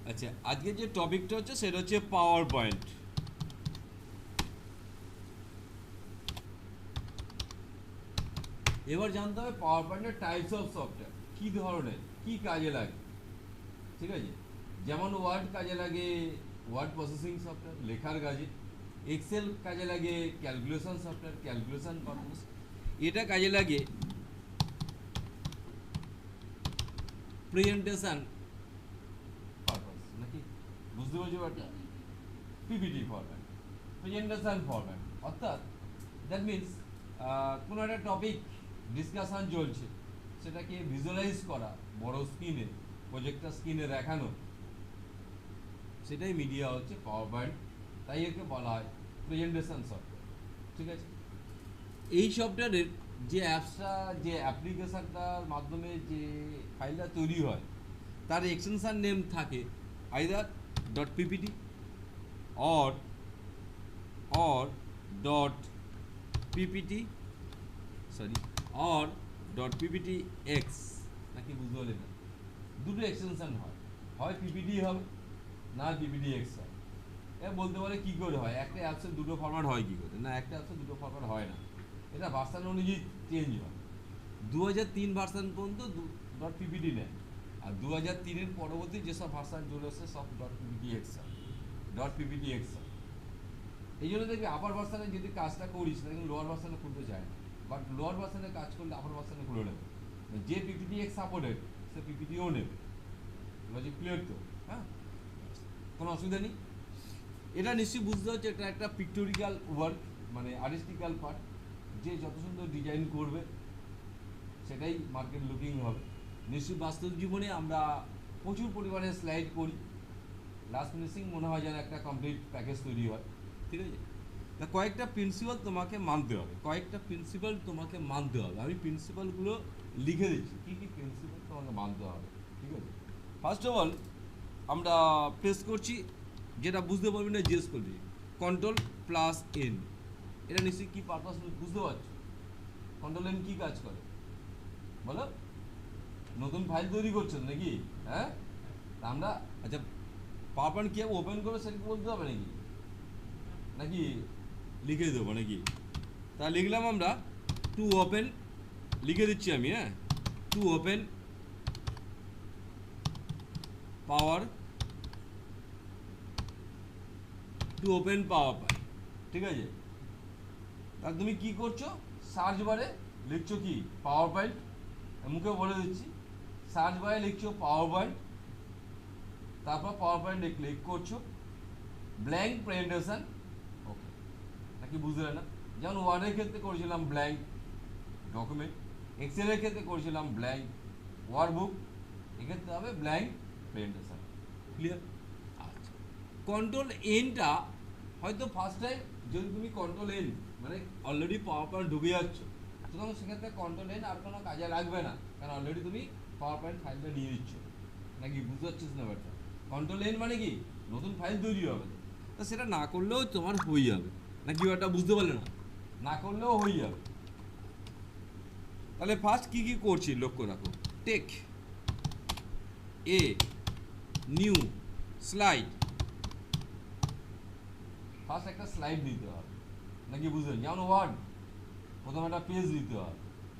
আচ্ছা, আজকে যে টপিকটা হচ্ছে সেটা হচ্ছে পাওয়ার পয়েন্ট। এবার জানতে হবে পাওয়ার পয়েন্টের টাইপস অফ সফটওয়্যার, কী ধরনের, কী কাজে লাগে। ঠিক আছে, যেমন ওয়ার্ড কাজে লাগে ওয়ার্ড প্রসেসিং সফটওয়্যার, লেখার কাজে। এক্সেল কাজে লাগে ক্যালকুলেশন সফটওয়্যার, ক্যালকুলেশন পারপোজ। এটা কাজে লাগে প্রেজেন্টেশন পারপাস, নাকি? বুঝতে পারছো ব্যাপারটা? পিপিটি ফরম্যাট, প্রেজেন্টেশন ফরম্যাট, অর্থাৎ দ্যাট মিনস কোনো একটা টপিক ডিসকাশন চলছে, সেটাকে ভিজুয়ালাইজ করা বড় স্ক্রিনে, প্রজেক্টর স্ক্রিনে দেখানো, সেটাই মিডিয়া হচ্ছে পাওয়ার পয়েন্ট। তাই একে বলা হয় প্রেজেন্টেশন সফটওয়্যার। ঠিক আছে, এই সফটওয়্যারের যে অ্যাপসটা, যে অ্যাপ্লিকেশানটার মাধ্যমে যে ফাইলটা তৈরি হয়, তার এক্সটেনশন নেম থাকে either dot PPT or dot PPT or dot PPT x, নাকি? বুঝতে পারলে না? দুটো এক্সটেনশন হয়, হয় পিপিটি হবে না পিপিটি এক্স হয়। এবার বলতে পারে কী করে হয়, একটা অ্যাপসের দুটো ফরম্যাট হয় কী করে? না, একটা অ্যাপসের দুটো ফরম্যাট হয় না, এটা ভার্সান অনুযায়ী চেঞ্জ হয়। 2003 ভার্সান পর্যন্ত ডট পিপিটি নেয়, আর 2003-এর পরবর্তী যেসব ভার্সান চলে এসছে সব ডট পিপিটি এক্স হয়, ডট পিপিটি এক্স হয়। এই জন্য দেখবি আপার ভার্সানে যদি কাজটা করিস তাহলে কিন্তু লোয়ার ভার্সানে খুলতে চায় না, বাট লোয়ার ভার্সানে কাজ করলে আপার ভার্সানে খুলে নেবে। যে পিপিটি এক্স সাপোর্টেড সে পিপিটিও নেবে। লজিক ক্লিয়ার তো? হ্যাঁ, কোনো অসুবিধা নেই। এটা নিশ্চয়ই বুঝতে হচ্ছে এটা একটা পিক্টোরিক্যাল ওয়ার্ক, মানে আর্টিস্টিক্যাল পার্ট। যে যত সুন্দর ডিজাইন করবে সেটাই মার্কেট লুকিং হবে। নিশ্চয়ই বাস্তব জীবনে আমরা প্রচুর পরিমাণে স্লাইড করি, লাস্ট ফিনিশিং মনে হয় যেন একটা কমপ্লিট প্যাকেজ তৈরি হয়। ঠিক আছে, তা কয়েকটা প্রিন্সিপাল তোমাকে মানতে হবে, আমি প্রিন্সিপালগুলো লিখে দিচ্ছি, কী কী প্রিন্সিপাল তোমাকে মানতে হবে। ঠিক আছে, ফার্স্ট অফ অল আমরা প্রেস করছি, যেটা বুঝতে পারবি না জিজ্ঞেস করবি, Ctrl+N। এটা নিশ্চয়ই কী পারপাস বুঝতে পারছো? Ctrl+N কী কাজ করে বলো? নতুন ফাইল তৈরি করছেন নাকি? হ্যাঁ, আমরা আচ্ছা পাওয়ার পয়েন্ট কীভাবে ওপেন করবে সেটা বলতে হবে নাকি? নাকি লিখে দেবো নাকি? তা লিখলাম আমরা টু ওপেন, লিখে দিচ্ছি আমি। হ্যাঁ, টু ওপেন পাওয়ার পয়েন্ট। ঠিক আছে, তা তুমি কি করছো? সার্চ বারে লিখছো কি পাওয়ার পয়েন্ট, মুখে বলে দিচ্ছি, সার্চ বারে লিখছো পাওয়ার পয়েন্ট, তারপর পাওয়ার পয়েন্টে ক্লিক করছো, ব্ল্যাঙ্ক প্রেজেন্টেশন। ওকে, নাকি বুঝলে না? যেমন ওয়ার্ডের ক্ষেত্রে করেছিলাম ব্ল্যাঙ্ক ডকুমেন্ট, এক্সেলের ক্ষেত্রে করেছিলাম ব্ল্যাঙ্ক ওয়ার্কবুক, এক্ষেত্রে হবে ব্ল্যাঙ্ক প্রেজেন্টেশন। ক্লিয়ার? আচ্ছা, Ctrl+N-টা হয়তো ফার্স্ট টাইম যদি তুমি Ctrl+N মানে অলরেডি পাওয়ার পয়েন্ট ঢুকে যাচ্ছ, সুতরাং সেক্ষেত্রে Ctrl+N আর কোনো কাজে লাগবে না, কারণ অলরেডি তুমি পাওয়ার পয়েন্ট ফাইলটা নিয়ে নিচ্ছ। নাকি বুঝতে পারছিস না ব্যাপারটা? Ctrl+N মানে কি, নতুন ফাইল তৈরি হবে, তো সেটা না করলেও তোমার হয়ে যাবে। নাকি ব্যাপারটা বুঝতে পারলে না? না করলেও হয়ে যাবে। তাহলে ফার্স্ট কী কী করছি লক্ষ্য রাখো। Take a new slide, first একটা স্লাইড দিতে হবে, নাকি বুঝলেন? যেমন ওয়ার্ড প্রথমে একটা পেজ দিতে হবে,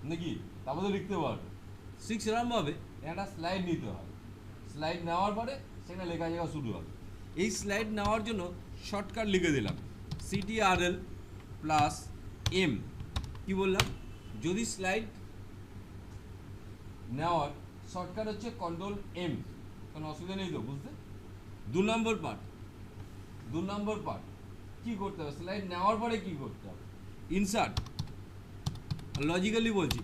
নাকি? তারপরে লিখতে পারবে, ঠিক সেরকমভাবে একটা স্লাইড নিতে হবে। স্লাইড নেওয়ার পরে সেখানে লেখা জায়গা শুরু হবে। এই স্লাইড নেওয়ার জন্য শর্টকাট লিখে দিলাম Ctrl+M। কি বললাম? যদি স্লাইড নেওয়ার শর্টকাট হচ্ছে Ctrl+M, কোনো অসুবিধা নেই তো বুঝতে? দু নম্বর পার্ট কি করতে হবে? স্লাইড নেওয়ার পরে কি করতে হবে? ইনসার্ট, লজিক্যালি বলছি,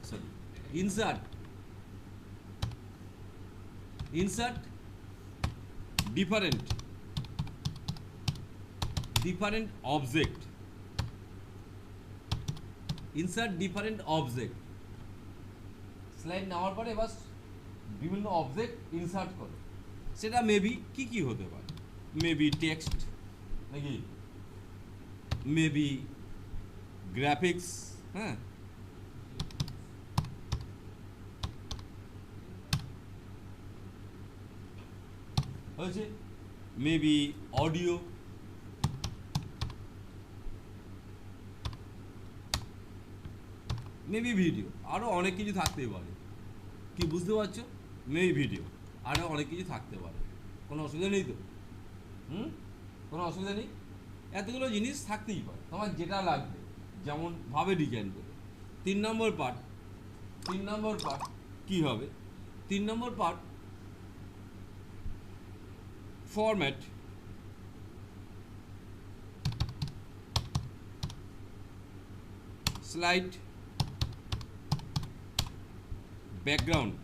sorry, insert different object, slide নেওয়ার পরে এবার বিভিন্ন অবজেক্ট ইনসার্ট করো। সেটা মেবি কি হতে পারে? মেবি টেক্সট, নাকি? মেবি গ্রাফিক্স, হ্যাঁ, হয়েছে, মেবি অডিও, মেবি ভিডিও, আরও অনেক কিছু থাকতেই পারে। কি বুঝতে পারছো? মেবি ভিডিও, আরও অনেক কিছু থাকতে পারে। কোনো অসুবিধা নেই তো? কোনো অসুবিধা নেই। এতগুলো জিনিস থাকতেই পারে, তোমার যেটা লাগবে যেমন ভাবে ডিজাইন করে। 3 নম্বর পার্ট কি হবে? 3 নম্বর পার্ট ফরম্যাট, স্লাইড, ব্যাকগ্রাউন্ড।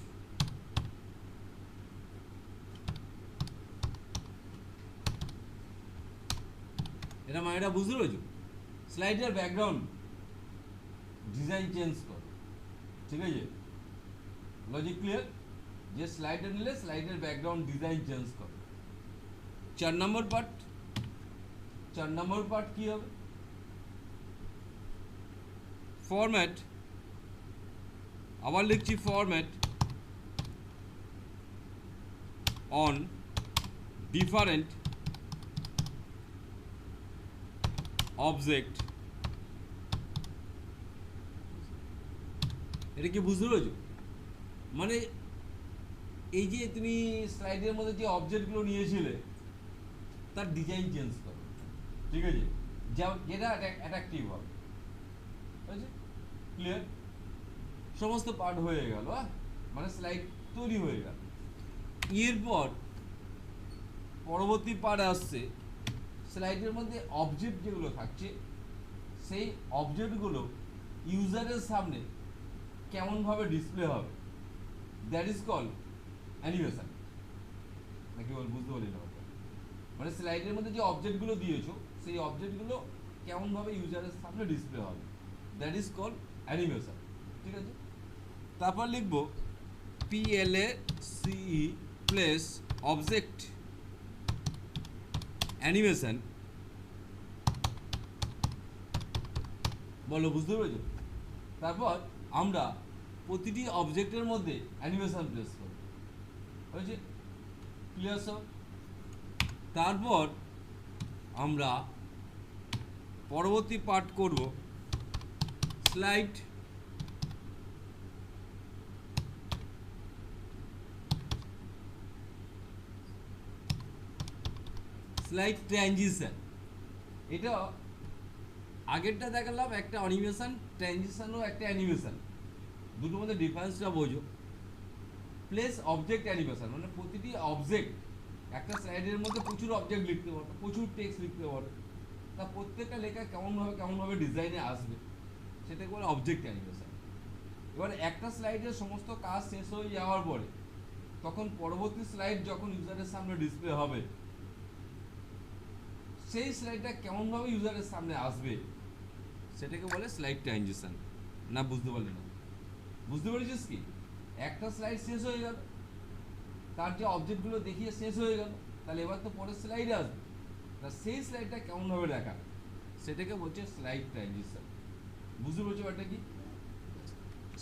এটা মানেটা বুঝতে পেরেছো? স্লাইডের ব্যাকগ্রাউন্ড ডিজাইন চেঞ্জ করো, ঠিক আছে? Logic clear? যে স্লাইডে নিলে স্লাইডের ব্যাকগ্রাউন্ড ডিজাইন চেঞ্জ করো। 4 নম্বর পার্ট কি হবে? ফরম্যাট, আবার লিখছি ফরম্যাট অন ডিফারেন্ট অবজেক্ট। এটা কি বুঝতে পেরেছো? মানে এই যে তুমি স্লাইডের মধ্যে যে অবজেক্টগুলো নিয়েছিলে তার ডিজাইন চেঞ্জ করো, ঠিক আছে? যেটা অ্যাট্রাকটিভ হবে। বুঝেছো? ক্লিয়ার? সমস্ত পার্ট হয়ে গেল, মানে স্লাইড তৈরি হয়ে গেল। এরপর পরবর্তী পার্ট আসছে, স্লাইডের মধ্যে অবজেক্ট যেগুলো থাকছে সেই অবজেক্টগুলো ইউজারের সামনে কেমনভাবে ডিসপ্লে হবে, দ্যাট ইজ কল্ড অ্যানিমেশন। নাকি বুঝতে পারলি না? মানে স্লাইডের মধ্যে যে অবজেক্টগুলো দিয়েছো সেই অবজেক্টগুলো কেমনভাবে ইউজারের সামনে ডিসপ্লে হবে, দ্যাট ইজ কল্ড অ্যানিমেশন, ঠিক আছে? তারপর লিখবো PLACE প্লেস অবজেক্ট অ্যানিমেশন। বলো, বুঝতে পেরেছো? তারপর আমরা প্রতিটি অবজেক্টের মধ্যে অ্যানিমেশন প্লেস করব, হয়েছে? ক্লিয়ার সব? তারপর আমরা পরবর্তী পার্ট করব স্লাইড, ট্রানজিশন। এটা আগেরটা দেখালাম একটা অ্যানিমেশন, ট্রানজিশনও একটা অ্যানিমেশন, দুটোর মধ্যে ডিফারেন্সটা বোঝো। প্লেস অবজেক্ট অ্যানিমেশন মানে প্রতিটি অবজেক্ট, একটা স্লাইডের মধ্যে প্রচুর অবজেক্ট লিখতে পারো, প্রচুর টেক্সট লিখতে পারো, তা প্রত্যেকটা লেখা কেমনভাবে ডিজাইনে আসবে সেটাকে বলে অবজেক্ট অ্যানিমেশন। এবার একটা স্লাইডের সমস্ত কাজ শেষ হয়ে যাওয়ার পরে তখন পরবর্তী স্লাইড যখন ইউজারের সামনে ডিসপ্লে হবে সেই স্লাইডটা কেমনভাবে ইউজারের সামনে আসবে সেটাকে বলে স্লাইড ট্রানজিশন। না বুঝতে পারলি না? বুঝতে পেরেছিস কি? একটা স্লাইড শেষ হয়ে গেল, তার যে অবজেক্টগুলো দেখিয়ে শেষ হয়ে গেল, তাহলে এবার তো পরের স্লাইডে আসবে, তা সেই স্লাইডটা কেমনভাবে দেখাবে সেটাকে বলছে স্লাইড ট্রানজিশন। বুঝতে পেরেছো ব্যাপারটা কি?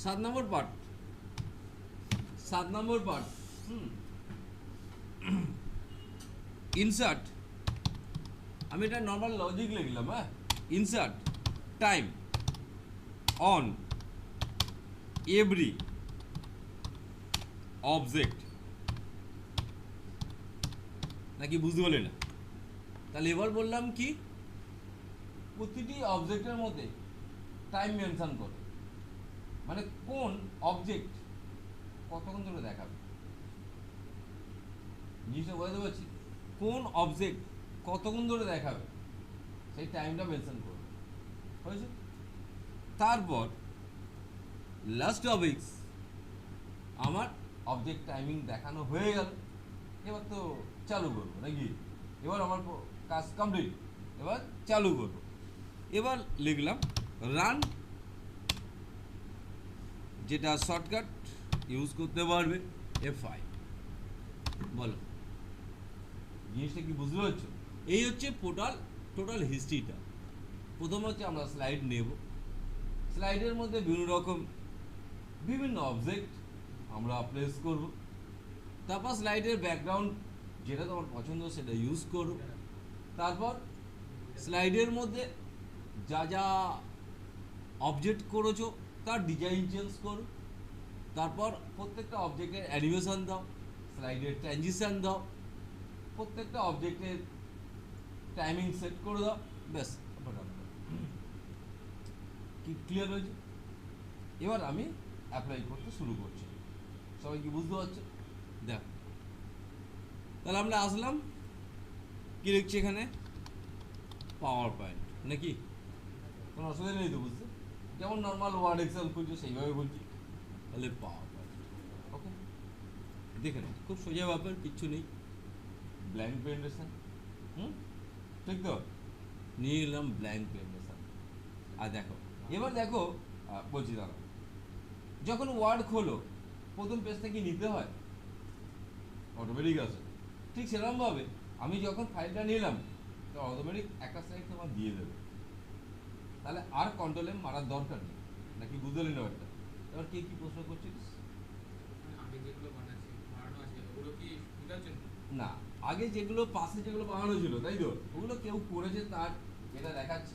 7 নম্বর পার্ট ইনসার্ট। আমি এটা নর্মাল লজিক লিখলাম, insert time on every object. নাকি বুঝতে পারলে না? তাহলে এবার বললাম কি, প্রতিটি অবজেক্টের মধ্যে টাইম মেনশন করো, মানে কোন অবজেক্ট কতক্ষণ ধরে দেখাবে, জিনিসটা বোঝাতে পারছি? কোন অবজেক্ট কতক্ষণ ধরে দেখাবে সেই টাইমটা মেনশন করবে, হয়েছে? তারপর লাস্ট টপিকস, আমার অবজেক্ট টাইমিং দেখানো হয়ে গেল, এবার তো চালু করবো নাকি? এবার আমার কাজ কমপ্লিট, এবার চালু করবো। এবার লিখলাম রান, যেটা শর্টকাট ইউজ করতে পারবে F5। বলো, জিনিসটা কি বুঝতে পারছো? এই হচ্ছে টোটাল হিস্ট্রিটা। প্রথম হচ্ছে আমরা স্লাইড নেব, স্লাইডের মধ্যে বিভিন্ন অবজেক্ট আমরা প্লেস করব, তারপর স্লাইডের ব্যাকগ্রাউন্ড যেটা তোমার পছন্দ সেটা ইউজ করো। তারপর স্লাইডের মধ্যে যা যা অবজেক্ট করেছো তার ডিজাইন চেঞ্জ করো। তারপর প্রত্যেকটা অবজেক্টের অ্যানিমেশন দাও, স্লাইডের ট্রানজিশন দাও, প্রত্যেকটা অবজেক্টের টাইমিং সেট করে দাও, ব্যাস কি ক্লিয়ার হয়েছে? এবার আমি অ্যাপ্লাই করতে শুরু করছি। সবাই কি বুঝতে পারছো? দেখো, তাহলে আমরা আসলাম, কি লিখছি এখানে? পাওয়ার পয়েন্ট নাকি? কোনো অসুবিধা নেই তো বুঝতে? যেমন নর্মাল ওয়ার্ড এক্সেল খুলছো সেইভাবে খুলছি, তাহলে পাওয়ার পয়েন্ট। ওকে, দেখে নাও, খুব সোজা ব্যাপার, কিচ্ছু নেই। ব্ল্যাঙ্ক প্রেজেন্টেশন, ঠিক তো? নিয়ে নিলাম ব্ল্যাঙ্ক প্রেজেন্টেশন। আর দেখো, এবার দেখো, বলছি দাঁড়াও, যখন ওয়ার্ড খোলো প্রথম পেজটা কি নিতে হয়? অটোমেটিক আছে। ঠিক সেরকমভাবে আমি যখন ফাইলটা নিলাম তো অটোমেটিক একটা স্লাইড তোমার দিয়ে দেবে, তাহলে আর কন্ট্রোল এম মারার দরকার নেই, নাকি বুঝতে পারলি না একটা? এবার কে কি প্রশ্ন করছিস? না, আগে যেগুলো পাশে যেগুলো বানানো ছিল তাই তো, ওগুলো কেউ করেছে তার এটা দেখাচ্ছে,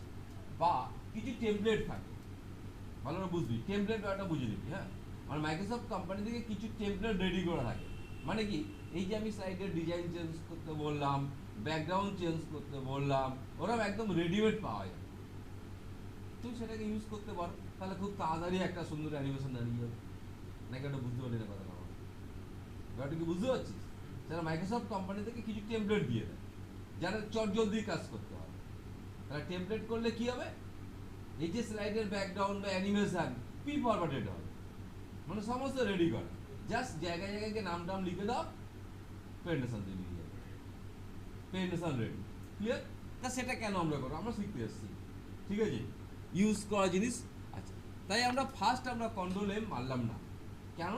বা কিছু টেমপ্লেট থাকে, ভালো করে বুঝবি, টেমপ্লেট ব্যাপারটা বুঝে নিবি। হ্যাঁ, মানে মাইক্রোসফট কোম্পানি থেকে কিছু টেমপ্লেট রেডি করা থাকে, মানে কি, এই যে আমি স্লাইডের ডিজাইন চেঞ্জ করতে বললাম, ব্যাকগ্রাউন্ড চেঞ্জ করতে বললাম, ওরকম একদম রেডিমেড পাওয়া যায়, তুমি সেটাকে ইউজ করতে পারো, তাহলে খুব তাড়াতাড়ি একটা সুন্দর অ্যানিমেশন দাঁড়িয়ে যাবে। নাকি ওটা বুঝতে পারলি না কথাটা? ব্যাপারটা কি বুঝতে পারছিস? সেটা মাইক্রোসফট কোম্পানি থেকে কিছু টেমপ্লেট দিয়ে দেয় যারা চটজলদি কাজ করতে হবে। তাহলে টেমপ্লেট করলে কি হবে, এই যে স্লাইডের ব্যাকগ্রাউন্ড বা অ্যানিমেশন প্রি ফরম্যাটেড হবে, মানে সমস্ত রেডি করা, জাস্ট জায়গায় জায়গায় গিয়ে নাম টাম লিখে দাও, প্রেজেন্টেশন তৈরি হয়ে যাবে, প্রেজেন্টেশন রেডি। ক্লিয়ার? তা সেটা কেন আমরা করবো? আমরা শিখতে এসেছি, ঠিক আছে, ইউজ করা জিনিস। আচ্ছা, তাই আমরা ফার্স্ট আমরা কন্ট্রোল এম মারলাম না, কেন?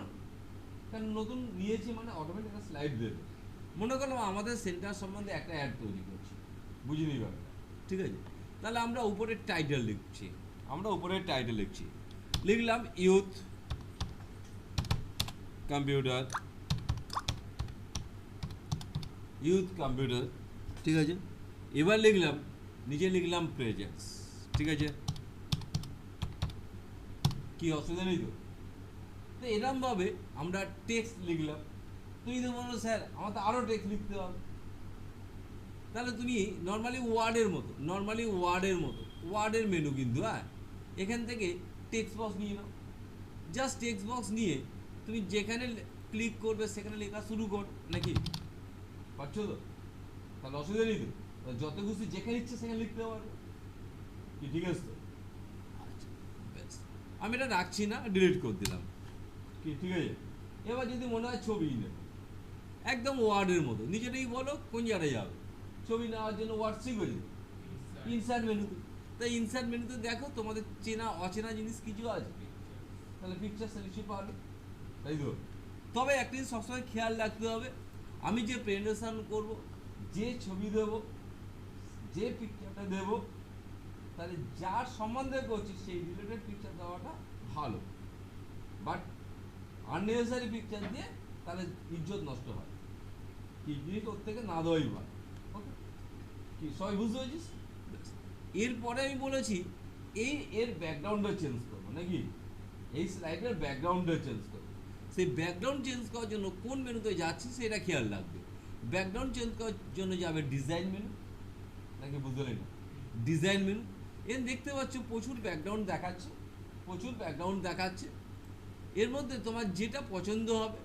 কারণ নতুন নিয়েছি মানে অটোমেটিক একটা স্লাইড দেবে। মনে করলাম আমাদের সেন্টার সম্বন্ধে একটা অ্যাড তৈরি করছি, বুঝিনি ব্যাপারটা, ঠিক আছে? তাহলে আমরা উপরে টাইটেল লিখছি, লিখলাম ইউথ কম্পিউটার, ঠিক আছে? এবার লিখলাম, নিচে লিখলাম প্রেজেন্স, ঠিক আছে? কি অসুবিধা নেই তো? তো এরকমভাবে আমরা টেক্সট লিখলাম। তুমি তো বলো স্যার আমার তো আরও টেক্সট লিখতে হবে, তাহলে তুমি নর্মালি ওয়ার্ডের মেনু কিন্তু, হ্যাঁ, এখান থেকে টেক্সট বক্স নিয়ে নাও, জাস্ট টেক্সট বক্স নিয়ে তুমি যেখানে ক্লিক করবে সেখানে লেখা শুরু কর, নাকি? পারছো তো? তাহলে অসুবিধা নেই তো, যত খুশি যেখানে ইচ্ছে সেখানে লিখতে পারবে, কি ঠিক আছে তো? আচ্ছা, বেশ, আমি এটা রাখছি না, ডিলিট করে দিলাম, কি ঠিক আছে? এবার যদি মনে হয় ছবি নেব, একদম ওয়ার্ডের মতো, নিজেটাই বলো কোন জায়গায় যাবে ছবি নেওয়ার জন্য, ওয়ার্ড শিখবে ইনসার্ট মেনুতে। তাই ইনসার্ট মেনুতে দেখো তোমাদের চেনা অচেনা জিনিস কিছু আছে, তাহলে পিকচার সিলেকশন পাবে, তাই তো? তবে একটা জিনিস সবসময় খেয়াল রাখতে হবে, আমি যে প্রেজেন্টেশন করব, যে ছবি দেব, যে পিকচারটা দেব, তাহলে যার সম্বন্ধে করছি সেই রিলেটেড পিকচার দেওয়াটা ভালো, বাট আননেসেসারি পিকচার দিয়ে তাহলে ইজ্জত নষ্ট হয়, কি জিনিস ওর থেকে না দেওয়াই ভালো। ওকে, কি সবাই বুঝতে পেরেছিস? এরপরে আমি বলেছি এর ব্যাকগ্রাউন্ডটা চেঞ্জ করবো, নাকি এই স্লাইডের ব্যাকগ্রাউন্ডটা চেঞ্জ করবো। সেই ব্যাকগ্রাউন্ড চেঞ্জ করার জন্য কোন মেনুতে যাচ্ছি সেটা খেয়াল রাখবে। ব্যাকগ্রাউন্ড চেঞ্জ করার জন্য যাবে ডিজাইন মেনু, নাকি বুঝতে না? ডিজাইন মেনু, এর দেখতে পাচ্ছ প্রচুর ব্যাকগ্রাউন্ড দেখাচ্ছে, এর মধ্যে তোমার যেটা পছন্দ হবে,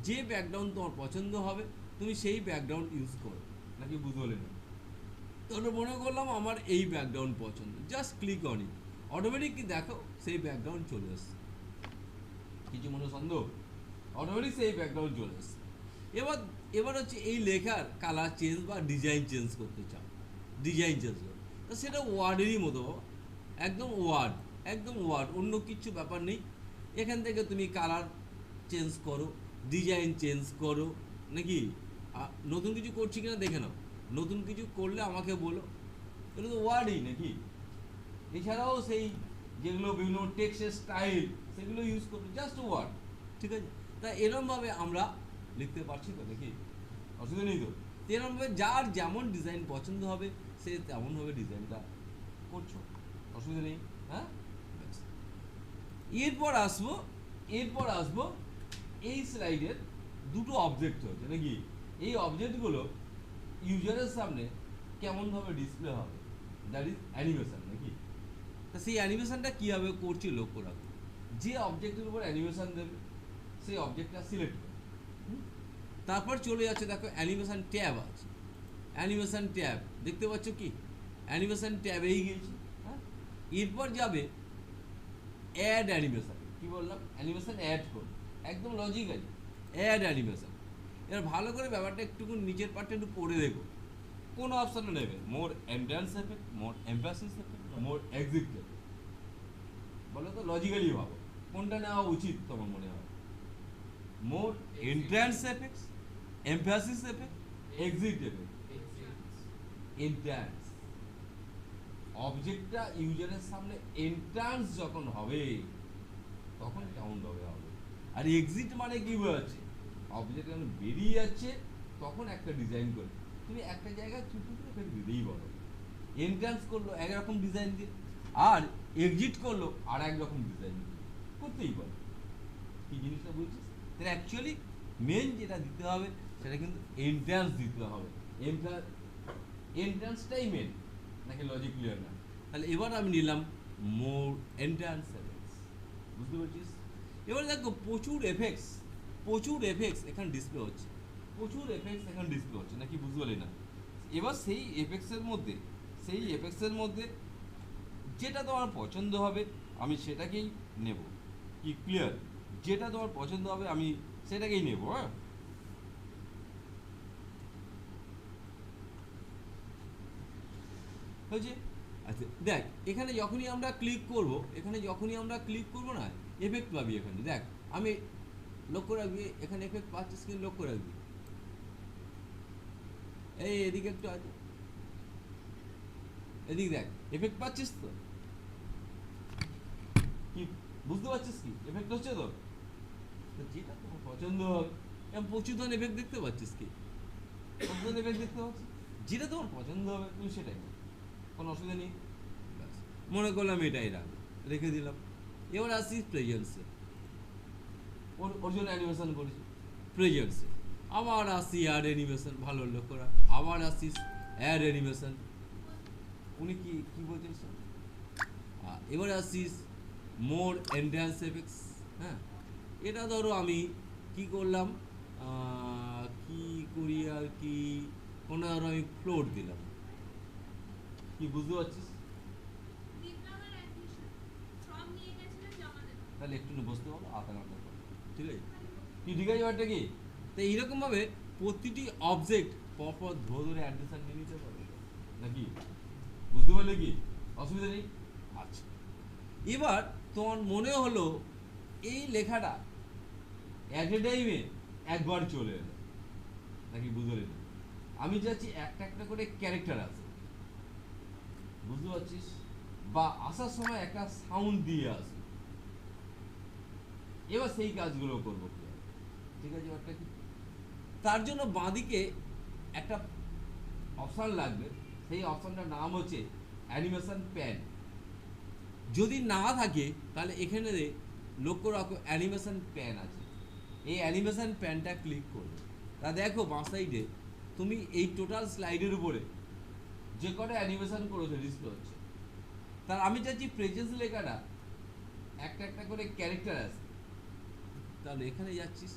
যে ব্যাকগ্রাউন্ড তোমার পছন্দ হবে তুমি সেই ব্যাকগ্রাউন্ড ইউজ করো, নাকি বুঝতে না? তাহলে মনে করলাম আমার এই ব্যাকগ্রাউন্ড পছন্দ, just click on it, automatic কি দেখো সেই ব্যাকগ্রাউন্ড চলে আসছে, কিছু মনে সন্দেহ? অটোমেটিক সেই ব্যাকগ্রাউন্ড চলে আসছে। এবার হচ্ছে এই লেখার কালার চেঞ্জ বা ডিজাইন চেঞ্জ করতে চাও, তো সেটা ওয়ার্ডেরই মতো বাবা, একদম ওয়ার্ড, অন্য কিছু ব্যাপার নেই। এখান থেকে তুমি কালার চেঞ্জ করো, ডিজাইন চেঞ্জ করো, নাকি? নতুন কিছু করছি কিনা দেখে নাও, নতুন কিছু করলে আমাকে বলো, এগুলো তো ওয়ার্ডই নাকি? এছাড়াও সেই যেগুলো বিভিন্ন টেক্সটের স্টাইল সেগুলো ইউজ করবে, জাস্ট ওয়ার্ড, ঠিক আছে? তা এরমভাবে আমরা লিখতে পারছি তো, নাকি? অসুবিধা নেই তো? এরকমভাবে যার যেমন ডিজাইন পছন্দ হবে সে তেমনভাবে ডিজাইনটা করছো, অসুবিধা নেই। হ্যাঁ, এরপর আসবো এই স্লাইডের দুটো অবজেক্ট হচ্ছে নাকি, এই অবজেক্টগুলো ইউজারের সামনে কেমনভাবে ডিসপ্লে হবে, দ্যাট ইজ অ্যানিমেশন নাকি। তা সেই অ্যানিমেশনটা কীভাবে করছি লক্ষ্য রাখো। যে অবজেক্টের উপর অ্যানিমেশন দেবে সেই অবজেক্টটা সিলেক্ট করবে, তারপর চলে যাচ্ছে দেখো অ্যানিমেশন ট্যাব আছে, অ্যানিমেশন ট্যাব দেখতে পাচ্ছ কি, অ্যানিমেশন ট্যাবেই গিয়েছি। হ্যাঁ, এরপর যাবে অ্যাড অ্যানিমেশন, কি বললাম, অ্যানিমেশন অ্যাড করবে, একদম লজিক্যালি অ্যাড অ্যানিমেশন। এবার ভালো করে ব্যাপারটা একটু নিচের পার্টটা একটু পড়ে দেখো, কোন অপশানে নেবে, মোর এন্ট্রান্স এফেক্ট, মোর এমফ্যাসিস এফেক্ট, মোর এক্সিট এফেক্ট, বলো তো লজিক্যালি ভাবো কোনটা নেওয়া উচিত তোমার মনে হয়। More entrance effects, emphasis effect, exit effect. Entrance অবজেক্টটা ইউজারের সামনে এন্ট্রান্স যখন হবে তখন কেমন হবে, আর এক্সিট মানে কি বোঝাচ্ছে, অবজেক্ট যখন বেরিয়ে যাচ্ছে তখন একটা ডিজাইন করে তুমি একটা জায়গায় চুপি করে ফেলে দিতেই বলো। এন্ট্রান্স করলো একরকম ডিজাইন দিয়ে, আর এক্সিট করলো আর একরকম ডিজাইন দিয়ে, করতেই পারো। কি জিনিসটা বুঝছিস? তাহলে অ্যাকচুয়ালি মেন যেটা দিতে হবে সেটা কিন্তু এন্ট্রান্স দিতে হবে, এন্ট্রান্সটাই মেন, নাকি লজিক ক্লিয়ার না? তাহলে এবার আমি নিলাম মোর এন্ট্রান্স এফেক্টস, বুঝতে পারছিস? এবার দেখো প্রচুর এফেক্টস এখানে ডিসপ্লে হচ্ছে, নাকি বুঝতে পারলি না? এবার সেই এফেক্টসের মধ্যে যেটা তোমার পছন্দ হবে আমি সেটাকেই নেব, কি ক্লিয়ার? যেটা তোমার পছন্দ হবে আমি সেটাকেই নেব। হ্যাঁ, হয়েছে? আচ্ছা দেখ, এখানে যখনই আমরা ক্লিক করব না এফেক্ট পাবি। এখানে দেখ, আমি লক্ষ্য রাখবি এখানে এফেক্ট পাচ্ছিস কি, লক্ষ্য রাখবি এই এদিকে একটু আছে, এদিকে দেখ এফেক্ট পাচ্ছিস তো, কি বুঝতে পারছিস কি এফেক্ট হচ্ছে তো? যেটা তোমার পছন্দ হবে, এরকম প্রচুর ধরনের এফেক্ট দেখতে পাচ্ছিস কি, যেটা তোমার পছন্দ হবে তুমি সেটাই নাও, কোনো অসুবিধা নেই। মনে করলাম এটাই রেখে দিলাম। এবার আসি প্রেজেন্সে, ওর জন্য অ্যানিমেশন করেছি প্রেজেন্সে। আবার আসি অ্যাড অ্যানিমেশন, ভালো লক্ষ্য রাখ, আবার আসিস অ্যাড অ্যানিমেশন। উনি কি বলছেন? এবার আসিস মোর এন্ট্রান্স এফেক্টস। হ্যাঁ, এটা ধরো আমি কি করলাম, কি করি আর কি, কোনো ধরো আমি ফ্লোর দিলাম, কি বুঝতে পারছিস? তাহলে একটু বসতে বলো, আধা ঘন্টা পর, ঠিক আছে? ঠিক আছে ব্যাপারটা কি? তো এইরকমভাবে প্রতিটি অবজেক্ট পরপর ধরে অ্যাড্রেসার নিয়ে নিতে পারবে নাকি, বুঝতে পারলে কি? অসুবিধা নেই। আচ্ছা, এবার তোমার মনে হলো এই লেখাটা অ্যাট এ টাইমে একবার চলে এলো, নাকি বুঝতে পারলি? আমি চাচ্ছি একটা একটা করে ক্যারেক্টার আছে, বুঝতে পারছিস? বা আসার সময় একটা সাউন্ড দিয়ে আসে, এবার সেই কাজগুলো করবো, ঠিক আছে? একটা কি, তার জন্য বাঁদিকে একটা অপশান লাগবে, সেই অপশানটার নাম হচ্ছে অ্যানিমেশন প্যান। যদি না থাকে তাহলে এখানে লক্ষ্য রাখো অ্যানিমেশন প্যান আছে, এই অ্যানিমেশন প্যানটা ক্লিক করবে। তা দেখো বাঁ সাইডে তুমি এই টোটাল স্লাইডের উপরে যে কটা অ্যানিমেশন করেছো ডিসপ্লে হচ্ছে। তার আমি চাচ্ছি প্রেজেন্স লেখাটা একটা একটা করে ক্যারেক্টার আছে, তাহলে এখানে যাচ্ছিস,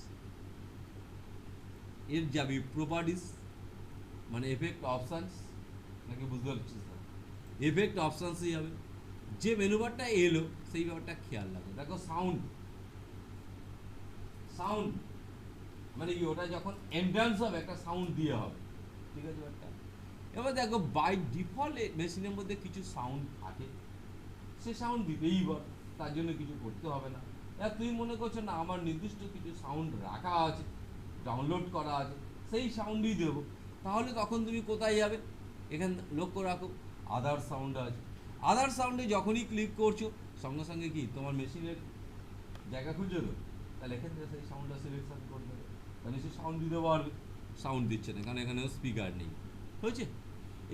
এর যাবি প্রপার্টিস, মানে এফেক্ট অপশানস, নাকি বুঝতে পারছিস না? এফেক্ট অপশানসই হবে, যে মেনু বারটা এলো সেই ব্যাপারটা খেয়াল রাখো। দেখো সাউন্ড মানে কি, ওটা যখন এন্ট্রান্স হবে একটা সাউন্ড দিয়ে হবে, ঠিক আছে ব্যাপারটা? এবার দেখো বাই ডিফল্ট মেশিনের মধ্যে কিছু সাউন্ড থাকে, সে সাউন্ড দিতেই বল, তার জন্য কিছু করতে হবে না। এবার তুই মনে করছো না আমার নির্দিষ্ট কিছু সাউন্ড রাখা আছে, ডাউনলোড করা আছে, সেই সাউন্ডই দেবো, তাহলে তখন তুমি কোথায় যাবে? এখানে লক্ষ্য রাখো আদার সাউন্ড আছে, আদার সাউন্ডে যখনই ক্লিক করছো সঙ্গে সঙ্গে কি তোমার মেশিনের জায়গা খুঁজছো তো, তাহলে এখান থেকে সেই সাউন্ডটা সিলেকশন করে দেবে, তাহলে সে সাউন্ড দিতে পারবে। সাউন্ড দিচ্ছে না, কারণ এখানেও স্পিকার নেই। হয়েছে?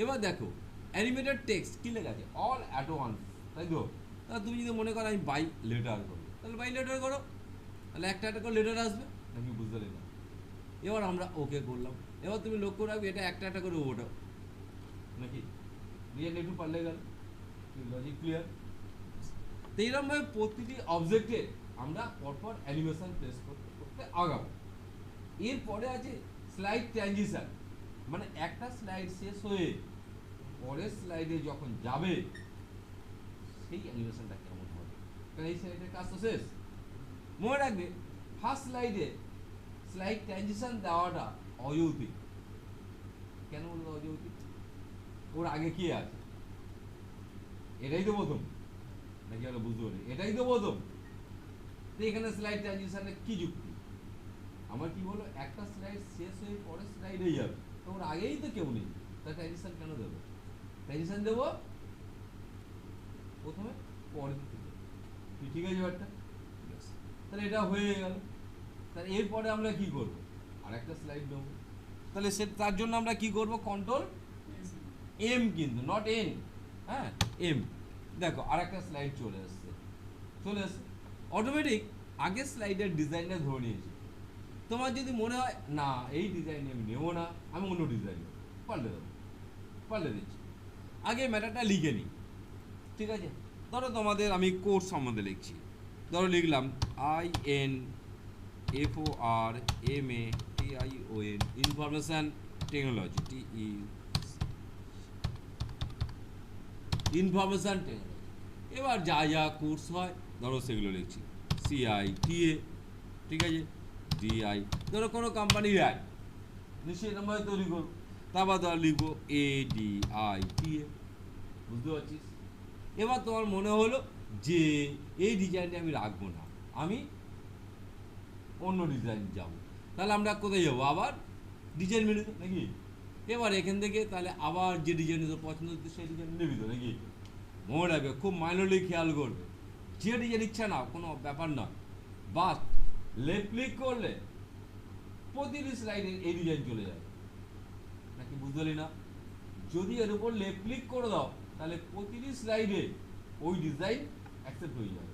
এবার দেখো অ্যানিমেটেড টেক্সট কী লেখা আছে, অল অ্যাট ওয়ান্স, তাই তো? তাহলে তুমি যদি মনে করো আমি বাই লেটার করবো, তাহলে বাই লেটার করো, তাহলে একটা একটা করে লেটার আসবে নাকি, বুঝতে পারলে? এবার আমরা ওকে করলাম। এবার তুমি লক্ষ্য রাখবে এটা একটা একটা করে ওটাও নাকি, রিয়েল একটু পারলে গেল, লজিক ক্লিয়ার? তো এইরকমভাবে প্রতিটি অবজেক্টে আমরা পরপর অ্যানিমেশন প্লেস করতে করতে আগাবো। এরপরে আছে স্লাইড ট্রানজিশন, মানে একটা স্লাইড শেষ হয়ে পরের স্লাইডে যখন যাবে সেই অ্যানিমেশনটা কেমন হবে, কারণ এই স্লাইডের কাজ তো শেষ। মনে রাখবে ফার্স্ট স্লাইডে স্লাইড ট্রানজিশন দেওয়াটা অযৌক্তিক। কেন বলবো অযৌক্তিক? ওর আগে কি আছে? এটাই তো প্রথম, নাকি আমরা বুঝতে পারি এটাই তো প্রথম। তো এখানে স্লাইড ট্রানজিশনের কি যুক্তি? আমার কি বলো, একটা স্লাইড শেষ হয়ে পরের স্লাইডেই যাবে, তো ওর আগেই তো কেউ নেই, তার ট্রানজিশন কেন দেবো? ট্রানজিশন দেবো প্রথমে পরের দিকে, ঠিক আছে ব্যাপারটা? তাহলে এটা হয়ে গেল। তাহলে এরপরে আমরা কি করব, আর একটা স্লাইড নেব, তাহলে সে তার জন্য আমরা কি করব, কন্ট্রোল এম, কিন্তু নট এন, হ্যাঁ এম। দেখো আর একটা স্লাইড চলে আসছে, অটোমেটিক আগের স্লাইডের ডিজাইনটা ধরে নিয়েছি। তোমার যদি মনে হয় না এই ডিজাইন আমি নেবো না, আমি অন্য ডিজাইন নেবো, পাল্টে দিচ্ছি। আগে ম্যাটারটা লিখে নিই, ঠিক আছে? ধরো তোমাদের আমি কোর্স সম্বন্ধে লিখছি, ধরো লিখলাম INFORMATION, information technology, information technology. এবার যা যা কোর্স হয় ধরো সেগুলো লিখছি, CITA, ঠিক আছে, DI, ধরো কোনো কোম্পানির অ্যাড নিশ্চয়ই এরকমভাবে তৈরি করবো। তারপর ধরো লিখবো ADITA, বুঝতে পারছিস? এবার তোমার মনে হলো যে এই ডিজাইনটা আমি রাখবো না, আমি অন্য ডিজাইন যাব, তাহলে আমরা কোথায় যাবো, আবার ডিজাইন মেনুতে নাকি। এবার এখান থেকে তাহলে আবার যে ডিজাইন তোর পছন্দ হচ্ছে সেই ডিজাইন নেবি তো নাকি। মনে রাখবে, খুব মাইনরলি খেয়াল করবে, যে ডিজাইন ইচ্ছা না কোনো ব্যাপার নয়, বাস লেফট ক্লিক করলে প্রতিটি স্লাইডে এই ডিজাইন চলে যাবে নাকি, বুঝলি না? যদি এর উপর লেফট ক্লিক করে দাও তাহলে প্রতিটি স্লাইডে ওই ডিজাইন অ্যাকসেপ্ট হয়ে যাবে।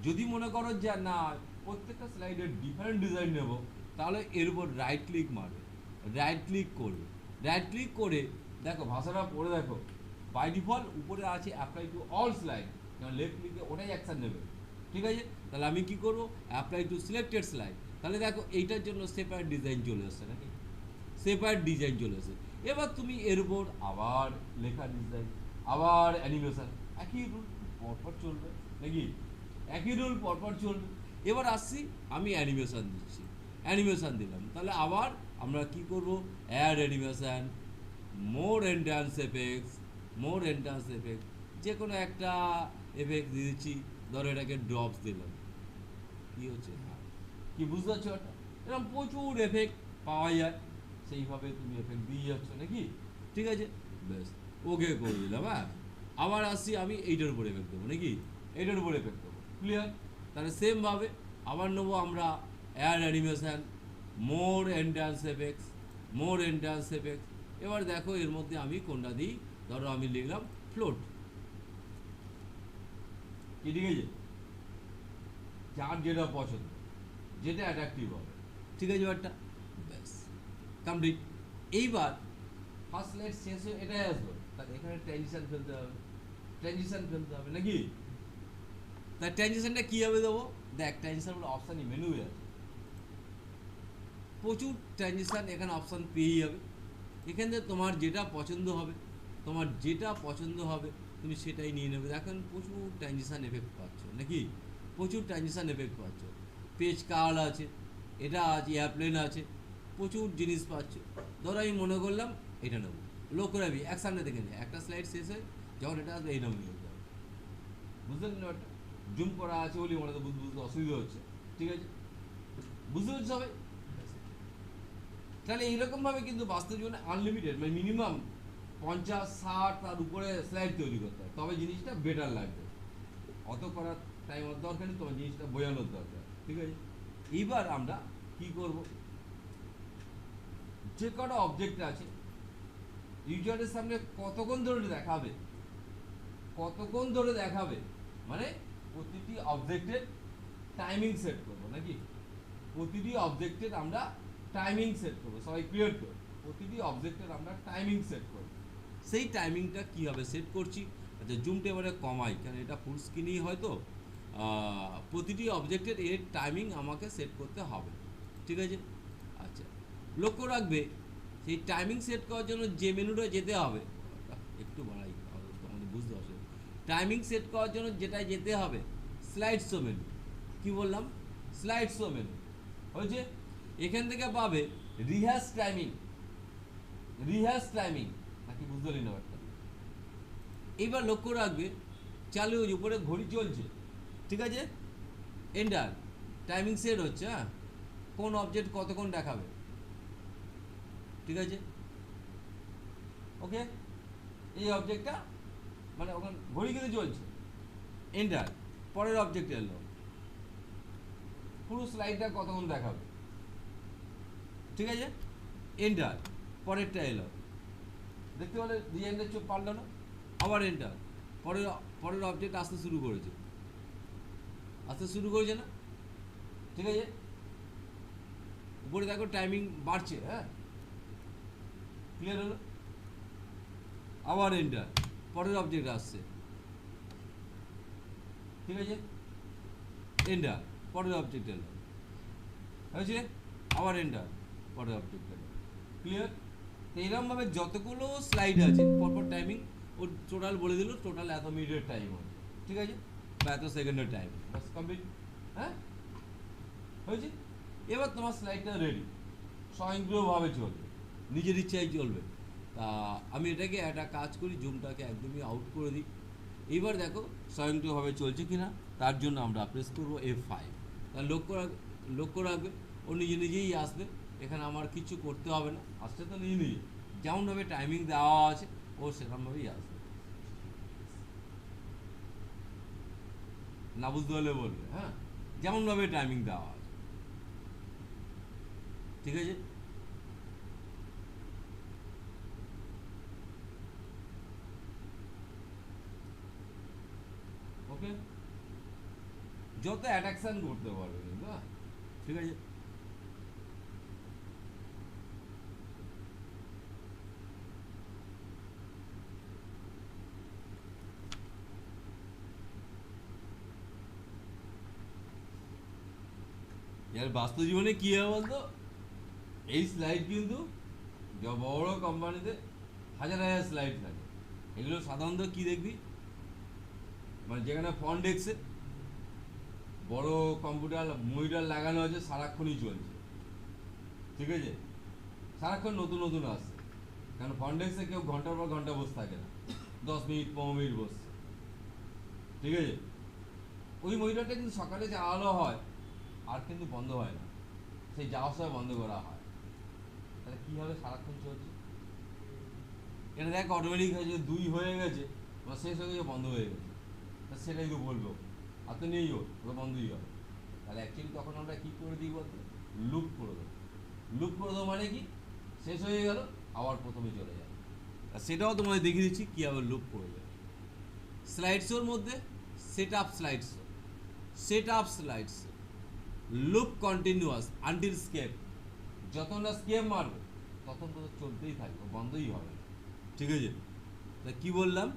যদি মনে করো যে না প্রত্যেকটা স্লাইডে ডিফারেন্ট ডিজাইন নেব, তাহলে এর উপর রাইট ক্লিক মারবে, রাইট ক্লিক করবে, রাইট ক্লিক করে দেখো ভাষাটা পড়ে দেখো, বাই ডিফল্ট উপরে আছে অ্যাপ্লাই টু অল স্লাইড, কারণ লেফট ক্লিকে ওটাই অ্যাকশন নেবে, ঠিক আছে? তাহলে আমি কি করবো, অ্যাপ্লাই টু সিলেক্টেড স্লাইড, তাহলে দেখো এইটার জন্য সেপারেট ডিজাইন চলে আসছে নাকি, সেপারেট ডিজাইন চলে আসে। এবার তুমি এর উপর আবার লেখা ডিজাইন, আবার অ্যানিমেশন, একই রুল পরপর চলবে নাকি, একই রুল পরপর চলবে। এবার আসছি আমি অ্যানিমেশন দিচ্ছি, অ্যানিমেশন দিলাম, তাহলে আবার আমরা কি করব, অ্যাড অ্যানিমেশন, মোর এন্ট্রান্স এফেক্টস, মোর এন্ট্রান্স এফেক্ট, যে কোনো একটা এফেক্ট দিয়ে দিচ্ছি, ধরো এটাকে ড্রপস দিলাম, কি হচ্ছে, হ্যাঁ কি বুঝতে পারছো? ওটা এরকম প্রচুর এফেক্ট পাওয়া যায়, সেইভাবে তুমি এফেক্ট দিয়ে যাচ্ছ নাকি, ঠিক আছে? বেশ, ওকে করে দিলাম। হ্যাঁ, আবার আসছি আমি এইটার উপর এফেক্ট দেবো নাকি, এইটার উপর এফেক্ট দেবো, ক্লিয়ার? তাহলে সেমভাবে আবার নেবো আমরা অ্যাড অ্যানিমেশন, মোর এন্ট্রান্স এফেক্টস, মোর এন্ট্রান্স এফেক্টস। এবার দেখো এর মধ্যে আমি কোনটা দিই, ধরো আমি লিখলাম ফ্লোট, কি ঠিক আছে, যার যেটা পছন্দ, যেটা অ্যাট্রাকটিভ হবে, ঠিক আছে ব্যাপারটা? ব্যাস কমপ্লিট। এইবার ফার্স্ট স্লাইড শেষ হয়ে এটাই আসলো, তাহলে এখানে ট্রানজিশন ফেলতে হবে, ট্রানজিশন ফেলতে হবে নাকি। তার ট্রানজিশনটা কীভাবে দেবো, দেখ ট্রানজিশন বলে অপশানই মেনু আছে, প্রচুর ট্রানজিশন এখানে অপশান পেয়ে যাবে। এখান থেকে তোমার যেটা পছন্দ হবে, তোমার যেটা পছন্দ হবে তুমি সেটাই নিয়ে নেবে। এখন প্রচুর ট্রানজিশন এফেক্ট পাচ্ছ নাকি, প্রচুর ট্রানজিশন এফেক্ট পাচ্ছ, পেজ কার্ড আছে, এটা আছে, এয়ারপ্লেন আছে, প্রচুর জিনিস পাচ্ছ। ধরো আমি মনে করলাম এটা নেবো, লোক রাখবি একসামনে দেখে নে, একটা স্লাইড শেষ হয় যখন এটা আসবে এই নামে নিয়ে যাবে, বুঝতে পারলেন? জুম করা আছে বলি মনে তো বুঝতে অসুবিধা হচ্ছে, ঠিক আছে? বুঝতে পারছি সবাই? তাহলে এইরকমভাবে কিন্তু বাস্তব জীবনে আনলিমিটেড, মানে মিনিমাম 50-60 তার উপরে স্লাইড তৈরি করতে হয়, তবে জিনিসটা বেটার লাগবে। অত করার টাইম দরকার নেই, তোমার জিনিসটা বোঝানোর দরকার, ঠিক আছে? এইবার আমরা কি করব, যে কটা অবজেক্ট আছে ইউজারের সামনে কতক্ষণ ধরে দেখাবে, কতক্ষণ ধরে দেখাবে, মানে প্রতিটি অবজেক্টের টাইমিং সেট করবো নাকি, প্রতিটি অবজেক্টের আমরা টাইমিং সেট করবো, সবাই ক্লিয়ার তো, প্রতিটি অবজেক্টের আমরা টাইমিং সেট করবো। সেই টাইমিংটা কীভাবে সেট করছি, আচ্ছা জুমটা এবারে কমাই, কারণ এটা ফুল স্ক্রিনই হয়তো, প্রতিটি অবজেক্টের এর টাইমিং আমাকে সেট করতে হবে, ঠিক আছে। আচ্ছা লক্ষ্য রাখবে সেই টাইমিং সেট করার জন্য যে মেনুটা যেতে হবে, একটু বাড়াই তোমাদের বুঝতে অসুবিধা, টাইমিং সেট করার জন্য যেটা যেতে হবে স্লাইড শো মেনু। কী বললাম, স্লাইড শো মেনু হয়েছে। এখান থেকে পাবে রিহ্যাশ টাইমিং, রিহ্যাশ টাইমিং নাকি বুঝতে পারি না ব্যাপারটা। এইবার লক্ষ্য রাখবে চালু হয়েছে, উপরে ঘড়ি চলছে, ঠিক আছে, এন্টার, টাইমিং সেট হচ্ছে, হ্যাঁ, কোন অবজেক্ট কতক্ষণ দেখাবে, ঠিক আছে, ওকে। এই অবজেক্টটা মানে ওখানে ঘড়ি কিন্তু চলছে, এন্টার, পরের অবজেক্ট এলো, পুরো স্লাইডটা কতক্ষণ দেখাবে, ঠিক আছে, এন্টার, পরেরটা এলো, দেখতে পেলে ডিজাইনটা চোখ পাল্টানো না, আবার এন্টার, পরের পরের অবজেক্ট আসতে শুরু করেছে, আসতে শুরু করেছে না, ঠিক আছে, উপরে দেখো টাইমিং বাড়ছে, হ্যাঁ, ক্লিয়ার হলো, আবার এন্টার, পরের অবজেক্ট আসছে, ঠিক আছে, এন্টার, পরের অবজেক্ট এলো, হয়েছে, আবার এন্টার, পরের অবজেক্ট এলো, ক্লিয়ার। তো এরকমভাবে যতগুলো স্লাইড আছে পরপর টাইমিং ও টোটাল বলে দিল, টোটাল এত মিনিটের টাইম হবে, ঠিক আছে, বা এত সেকেন্ডের টাইম, বাস কমপ্লিট, হ্যাঁ, হয়েছে। এবার তোমার স্লাইডটা রেডি, স্বয়ংক্রিয়ভাবে চলবে, নিজের ইচ্ছায় চলবে। তা আমি এটাকে একটা কাজ করি, জুমটাকে একদমই আউট করে দিই। এইবার দেখো স্বয়ংক্রিয়ভাবে চলছে কিনা, তার জন্য আমরা প্রেস করবো F5। তার লক্ষ্য রাখবে ও নিজে নিজেই আসবে, এখানে আমার কিছু করতে হবে না, আসতে তো নিজে নিজে, যেমনভাবে টাইমিং দেওয়া আছে ও সেরকমভাবেই আসবে, না বুঝতে হলে বলবে, হ্যাঁ, যেমনভাবে টাইমিং দেওয়া আছে, ঠিক আছে। ওকে, যত অ্যাট্রাকশন করতে পারবে কিন্তু, হ্যাঁ, ঠিক আছে। এর বাস্তব জীবনে কী হয় বলতো, এই স্লাইড কিন্তু বড় কোম্পানিতে হাজার হাজার স্লাইড থাকে, এগুলো সাধারণত কী দেখবি, মানে যেখানে ফ্রন্ট ডেস্কে বড় কম্পিউটার মনিটর লাগানো আছে, সারাক্ষণই চলছে, ঠিক আছে, সারাক্ষণ নতুন নতুন আসছে, কারণ ফ্রন্ট ডেস্কে কেউ ঘন্টার পর ঘন্টা বসে থাকে না, 10 মিনিট 15 মিনিট বসছে, ঠিক আছে। ওই মনিটরটা কিন্তু সকালে চালানো হয় আর কিন্তু বন্ধ হয় না, সেই যাওয়ার সময় বন্ধ করা হয়, তাহলে কী হবে, সারাক্ষণ চলছে। এটা দেখ অটোমেটিক হয়েছে, 2 হয়ে গেছে বা শেষ হয়ে গেছে, বন্ধ হয়ে গেছে, তা সেটাই তো বলবো, আর তো নেই, ওটা বন্ধই হবে। তাহলে অ্যাকচুয়ালি তখন আমরা কী করে দিই বলতে, লুপ করে দেবো। লুপ করে দেবো মানে কি, শেষ হয়ে গেল আবার প্রথমে চলে যাবে, আর সেটাও তোমাদের দেখিয়ে দিচ্ছি কীভাবে লুপ করে দেবে। স্লাইড শোর মধ্যে set up slide show, set up slide show, loop continuous until escape, যত না স্কেপ মারবে তখন তো চলতেই থাকবে, বন্ধই হবে, ঠিক আছে। তা কী বললাম,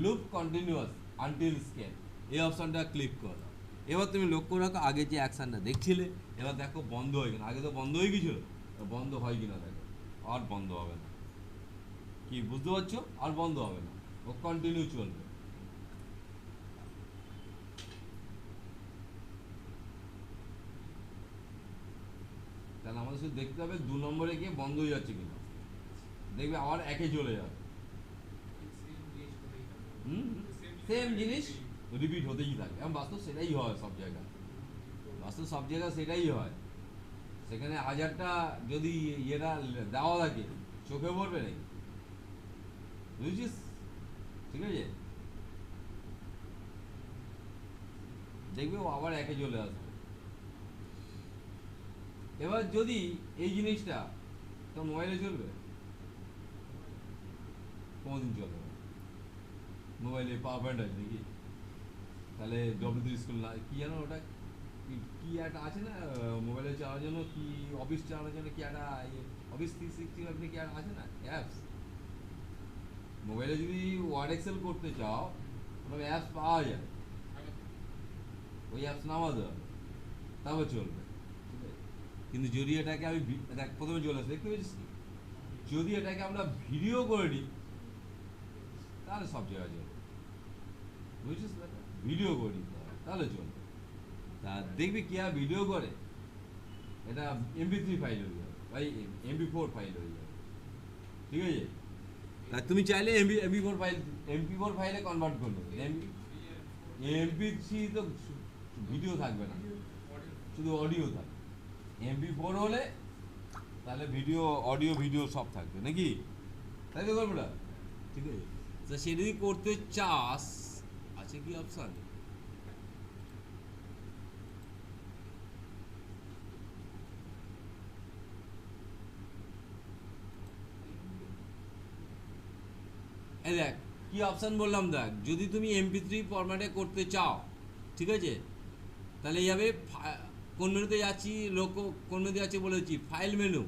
লুপ কন্টিনিউয়াস আনটিল স্কেপ, এই অপশানটা ক্লিক করো। এবার তুমি লক্ষ্য রাখো আগে যে অ্যাকশানটা দেখছিলে, এবার দেখো বন্ধ হয়ে কিনা, আগে তো বন্ধ হয়ে গেছিল, বন্ধ হয় কিনা দেখো, আর বন্ধ হবে না, কি বুঝতে পারছো, আর বন্ধ হবে না, ও কন্টিনিউ চলবে। তাহলে আমাদের শুধু দেখতে হবে 2 নম্বরে গিয়ে বন্ধ হয়ে যাচ্ছে কিনা, দেখবে আবার একে চলে যাবে, সেম জিনিস রিপিট হতেই থাকে, এবং বাস্তব সেটাই হয় সব জায়গায়, বাস্তব সব জায়গায় সেটাই হয়। সেখানে হাজারটা যদি ইয়েটা দেওয়া থাকে, চোখে পড়বে নাকি, বুঝছিস, ঠিক আছে, দেখবে ও আবার একে চলে আসবে। এবার যদি এই জিনিসটা তোর মোবাইলে চলবে? কোনদিন চলবে? মোবাইলে পাওয়ার পয়েন্ট আছে নাকি? তাহলে ডব্লিউ স্কুল না কি জানো ওটা কি একটা আছে না মোবাইলে চালানোর জন্য, কি অফিস চালানোর জন্য কি একটা অফিস 365 কি আর আছে না অ্যাপস? মোবাইলে যদি ওয়ার্ড এক্সেল করতে চাও ওরকম অ্যাপস পাওয়া যায়, ওই অ্যাপস নামাতে হবে তারপর চলবে। ঠিক আছে, কিন্তু যদি এটাকে আমি দেখ প্রথমে চলে আসবে, দেখতে পেয়েছিস কি, যদি এটাকে আমরা ভিডিও করে নিই তাহলে সব জায়গায় চলবে, বুঝছিস? ভিডিও করে নিতে হবে তাহলে চলবে। তা দেখবি কি আর ভিডিও করে এটা MP3 ফাইল হয়ে যাবে, ভাই MP4 ফাইল হয়ে যাবে। ঠিক আছে, তা তুমি চাইলে MP4 ফাইলে কনভার্ট করে নেবে। MP3 তো ভিডিও থাকবে না, শুধু অডিও থাকবে। MP4 হলে তাহলে অডিও ভিডিও সব থাকবে নাকি, তাই তো করবে না? ঠিক আছে, তা সে যদি করতে চাস আছে কি অপশান? এই দেখ কি অপশান বললাম, দেখ যদি তুমি MP3 ফরম্যাটে করতে চাও, ঠিক আছে, তাহলে যাবে কোন মেনুতে যাচ্ছি, কোন মেনুতে যাচ্ছি বলেছি, ফাইল মেনু,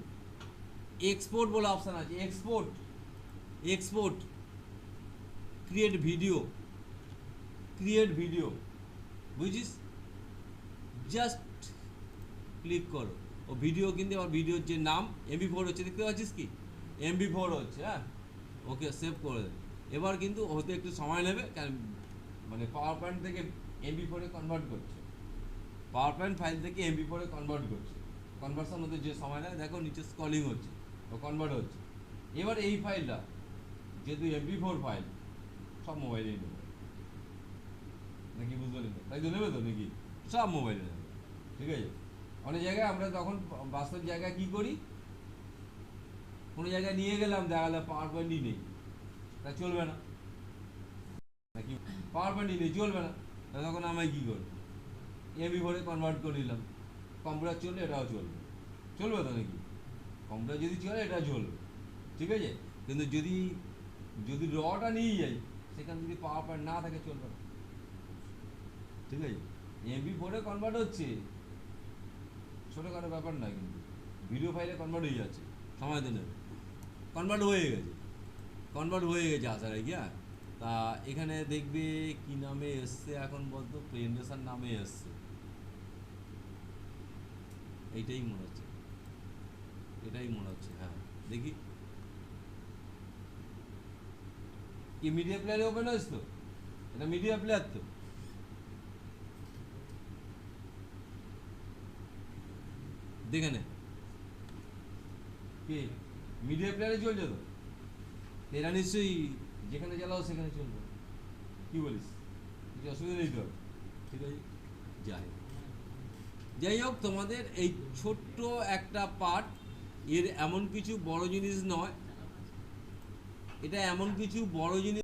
এক্সপোর্ট বলে অপশান আছে, এক্সপোর্ট ক্রিয়েট ভিডিও, বুঝছিস? জাস্ট ক্লিক করো, ও ভিডিও কিন্তু আমার ভিডিওর যে নাম MP4 হচ্ছে, দেখতে পাচ্ছিস কি MP4 হচ্ছে, হ্যাঁ ওকে সেভ করে দে। এবার কিন্তু হতে একটু সময় নেবে, কারণ মানে পাওয়ার পয়েন্ট থেকে MP4 এ কনভার্ট করছে, পাওয়ার পয়েন্ট ফাইল থেকে MP4 এ কনভার্ট করছে, কনভার্সন হতে যে সময় নেয় দেখো নিচে স্ক্রলিং হচ্ছে, ও কনভার্ট হচ্ছে। এবার এই ফাইলটা যেহেতু MP4 ফাইল সব মোবাইলেই নেবে নাকি, বুঝতে পারলি? তাই তো নেবে তো নাকি, সব মোবাইলে নেবে। ঠিক আছে, অনেক জায়গায় আমরা তখন বাস্তব জায়গায় কি করি, কোনো জায়গায় নিয়ে গেলাম দেখা গেল পাওয়ার পয়েন্টই নেই, তা চলবে না নাকি, পাওয়ার পয়েন্টই নেই চলবে না, তখন আমি কী করবো, MP4 এ কনভার্ট করে নিলাম, কম্পিউটার চললে এটাও চলবে তো নাকি, কম্পিউটার যদি চলে এটা চলবে। ঠিক আছে, কিন্তু যদি রটা নিয়ে যাই সেখানে যদি পাওয়ার পয়েন্ট না থাকে চলবে না। ঠিক আছে, MP4 এ কনভার্ট হচ্ছে, ছোটোখাটো ব্যাপার না, কিন্তু ভিডিও ফাইলে কনভার্ট হয়ে যাচ্ছে, সময় তো নেবে, কনভার্ট হয়ে গেছে আসার আগে। হ্যাঁ, তা এখানে দেখবে কি নামে এসছে এখন বলতো, প্রেজেন্টেশন নামে এসছে, এটাই মনে হচ্ছে, হ্যাঁ দেখি কি মিডিয়া প্লেয়ারে ওপেন হয়েছে তো, এটা মিডিয়া প্লেয়ার তো, দেখে নে কি মিডিয়া প্লেয়ারে চলছে তো, এরা নিশ্চয়ই যেখানে চালাও সেখানে চলবে, কি বলিস? কিছু অসুবিধা নেই তো? ঠিক আছে, যাই হোক তোমাদের এই ছোট্ট একটা পার্ট, এর এমন কিছু বড় জিনিস নয়, এটা এমন কিছু বড় জিনিস